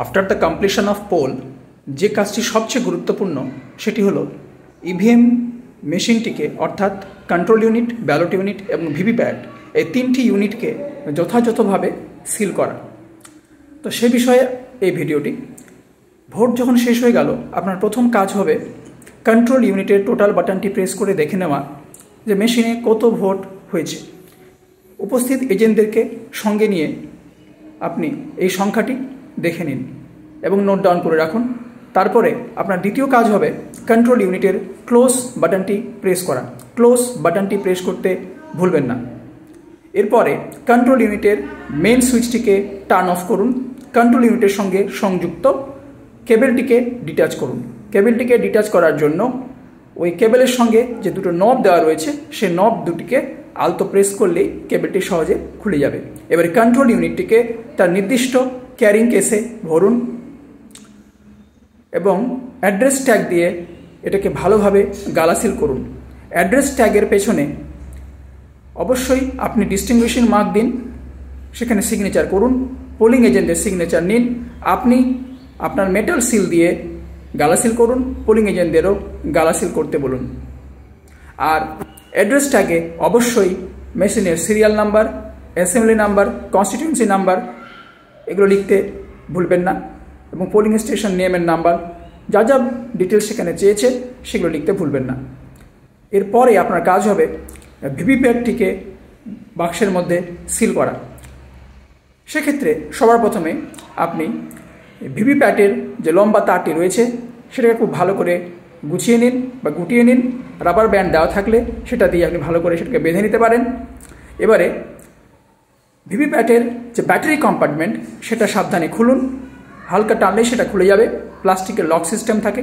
After the completion of poll যে কাজটি সবচেয়ে গুরুত্বপূর্ণ সেটি হলো ইভিএম মেশিনটিকে অর্থাৎ কন্ট্রোল ইউনিট, ব্যালট ইউনিট এবং ভিভিপ্যাট এই তিনটি ইউনিটকে যথাযথভাবে সিল করা। তো সে বিষয়ে এই ভিডিওটি। ভোট যখন শেষ হয়ে গেল, আপনার প্রথম কাজ হবে কন্ট্রোল ইউনিটের টোটাল বাটনটি প্রেস করে দেখে নেওয়া যে মেশিনে কত ভোট হয়েছে। উপস্থিত এজেন্টদেরকে সঙ্গে নিয়ে আপনি এই সংখ্যাটি দেখে নিন এবং নোট ডাউন করে রাখুন। তারপরে আপনার দ্বিতীয় কাজ হবে কন্ট্রোল ইউনিটের ক্লোজ বাটনটি প্রেস করা। ক্লোজ বাটনটি প্রেস করতে ভুলবেন না। এরপরে কন্ট্রোল ইউনিটের মেন সুইচটিকে টার্ন অফ করুন। কন্ট্রোল ইউনিটের সঙ্গে সংযুক্ত কেবেলটিকে ডিটাচ করুন। কেবেলটিকে ডিটাচ করার জন্য ওই কেবেলের সঙ্গে যে দুটো নব দেওয়া রয়েছে সেই নব দুটিকে আলতো প্রেস করলেই কেবেলটি সহজে খুলে যাবে। এবারে কন্ট্রোল ইউনিটটিকে তার নির্দিষ্ট ক্যারিং কেসে ভরুন এবং অ্যাড্রেস ট্যাগ দিয়ে এটাকে ভালোভাবে গালাসিল করুন। অ্যাড্রেস ট্যাগের পেছনে অবশ্যই আপনি ডিস্টিংগুইশিং মার্ক দিন, সেখানে সিগনেচার করুন, পোলিং এজেন্টের সিগনেচার নিন। আপনি আপনার মেটাল সিল দিয়ে গালাসিল করুন, পোলিং এজেন্টদেরও গালাসিল করতে বলুন। আর অ্যাড্রেস ট্যাগে অবশ্যই মেশিনের serial number, assembly number, constituency number এগুলো লিখতে ভুলবেন না এবং পোলিং স্টেশন নেমের নাম্বার যা যা ডিটেলস সেখানে চেয়েছে সেগুলো লিখতে ভুলবেন না। এরপরে আপনার কাজ হবে ভিভিপ্যাটটিকে বাক্সের মধ্যে সিল করা। সেক্ষেত্রে সবার প্রথমে আপনি ভিভিপ্যাটের যে লম্বা তারটি রয়েছে সেটাকে খুব ভালো করে গুছিয়ে নিন বা গুটিয়ে নিন। রাবার ব্যান্ড দেওয়া থাকলে সেটা দিয়ে আপনি ভালো করে সেটাকে বেঁধে নিতে পারেন। এবারে ভিভিপ্যাটের যে ব্যাটারি কম্পার্টমেন্ট সেটা সাবধানে খুলুন। হালকা টানলেই সেটা খুলে যাবে। প্লাস্টিকের লক সিস্টেম থাকে।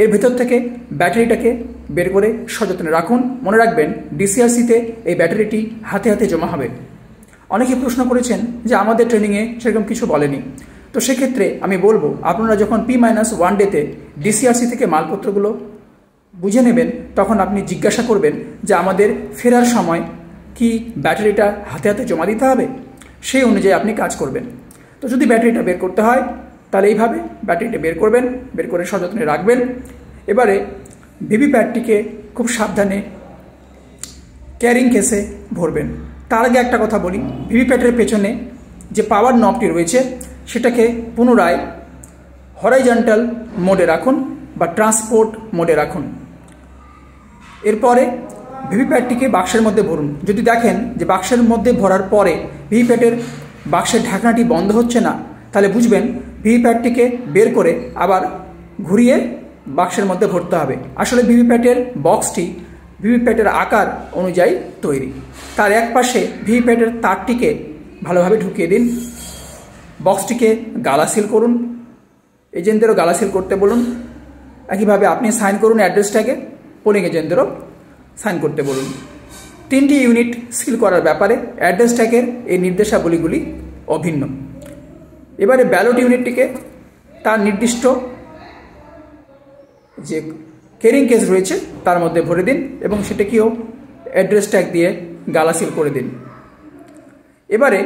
এর ভেতর থেকে ব্যাটারিটাকে বের করে সযত্নে রাখুন। মনে রাখবেন ডিসিআরসিতে এই ব্যাটারিটি হাতে হাতে জমা হবে। অনেকে প্রশ্ন করেছেন যে আমাদের ট্রেনিংয়ে সেরকম কিছু বলেনি। তো সেক্ষেত্রে আমি বলবো আপনারা যখন P-1 ডেতে ডিসিআরসি থেকে মালপত্রগুলো বুঝে নেবেন তখন আপনি জিজ্ঞাসা করবেন যে আমাদের ফেরার সময় কি ব্যাটারিটা হাতে হাতে জমা দিতে হবে, সেই অনুযায়ী আপনি কাজ করবেন। তো যদি ব্যাটারিটা বের করতে হয় তাহলে এইভাবে ব্যাটারিটা বের করবেন, বের করে সযত্নে রাখবেন। এবারে ভিভিপ্যাটটিকে খুব সাবধানে ক্যারিং কেসে ভরবেন। তার আগে একটা কথা বলি, ভিভিপ্যাটের পেছনে যে পাওয়ার নবটি রয়েছে সেটাকে পুনরায় হরাইজন্টাল মোডে রাখুন বা ট্রান্সপোর্ট মোডে রাখুন। এরপরে ভিভিপ্যাটটিকে বাক্সের মধ্যে ভরুন। যদি দেখেন যে বাক্সের মধ্যে ভরার পরে ভিভিপ্যাটের বাক্সের ঢাকনাটি বন্ধ হচ্ছে না তাহলে বুঝবেন ভিভিপ্যাটটিকে বের করে আবার ঘুরিয়ে বাক্সের মধ্যে ভরতে হবে। আসলে ভিভিপ্যাটের বক্সটি ভিভিপ্যাটের আকার অনুযায়ী তৈরি। তার এক পাশে ভিভিপ্যাটের তারটিকে ভালোভাবে ঢুকিয়ে দিন। বক্সটিকে গালাসিল করুন, এজেন্টদেরও গালাসিল করতে বলুন। একইভাবে আপনি সাইন করুন অ্যাড্রেস ট্যাগে, পোলিং এজেন্টদেরও সাইন করতে বলুন। তিনটি ইউনিট সিল করার ব্যাপারে অ্যাড্রেস ট্যাগের এই নির্দেশাবলীগুলি অভিন্ন। এবারে ব্যালট ইউনিটটিকে তার নির্দিষ্ট যে ক্যারিং কেস রয়েছে তার মধ্যে ভরে দিন এবং সেটাকেও অ্যাড্রেস ট্যাগ দিয়ে গালাসিল করে দিন। এবারে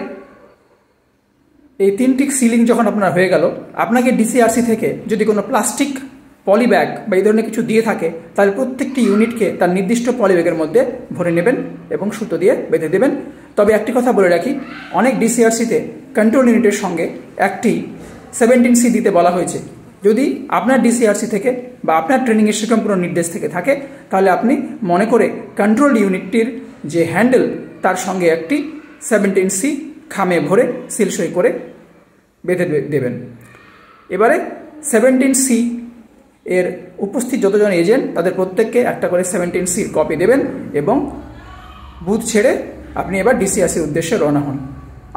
এই তিনটি সিলিং যখন আপনার হয়ে গেল, আপনাকে ডিসিআরসি থেকে যদি কোনো প্লাস্টিক পলিব্যাগ বা এই ধরনের কিছু দিয়ে থাকে তাহলে প্রত্যেকটি ইউনিটকে তার নির্দিষ্ট পলিব্যাগের মধ্যে ভরে নেবেন এবং সুতো দিয়ে বেঁধে দেবেন। তবে একটি কথা বলে রাখি, অনেক ডিসিআরসিতে কন্ট্রোল ইউনিটের সঙ্গে একটি 17C দিতে বলা হয়েছে। যদি আপনার ডিসিআরসি থেকে বা আপনার ট্রেনিংয়ের সেরকম কোনো নির্দেশ থেকে থাকে তাহলে আপনি মনে করে কন্ট্রোল ইউনিটটির যে হ্যান্ডেল তার সঙ্গে একটি 17C খামে ভরে সিলসই করে বেঁধে দেবেন। এবারে 17C এর উপস্থিত যতজন এজেন্ট তাদের প্রত্যেককে একটা করে 17C কপি দেবেন এবং বুথ ছেড়ে আপনি এবার ডিসিআরসির উদ্দেশ্যে রওনা হন।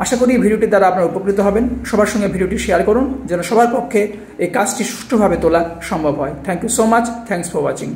আশা করি ভিডিওটি দ্বারা আপনারা উপকৃত হবেন। সবার সঙ্গে ভিডিওটি শেয়ার করুন যেন সবার পক্ষে এই কাজটি সুষ্ঠুভাবে তোলা সম্ভব হয়। Thank you so much. Thanks for watching.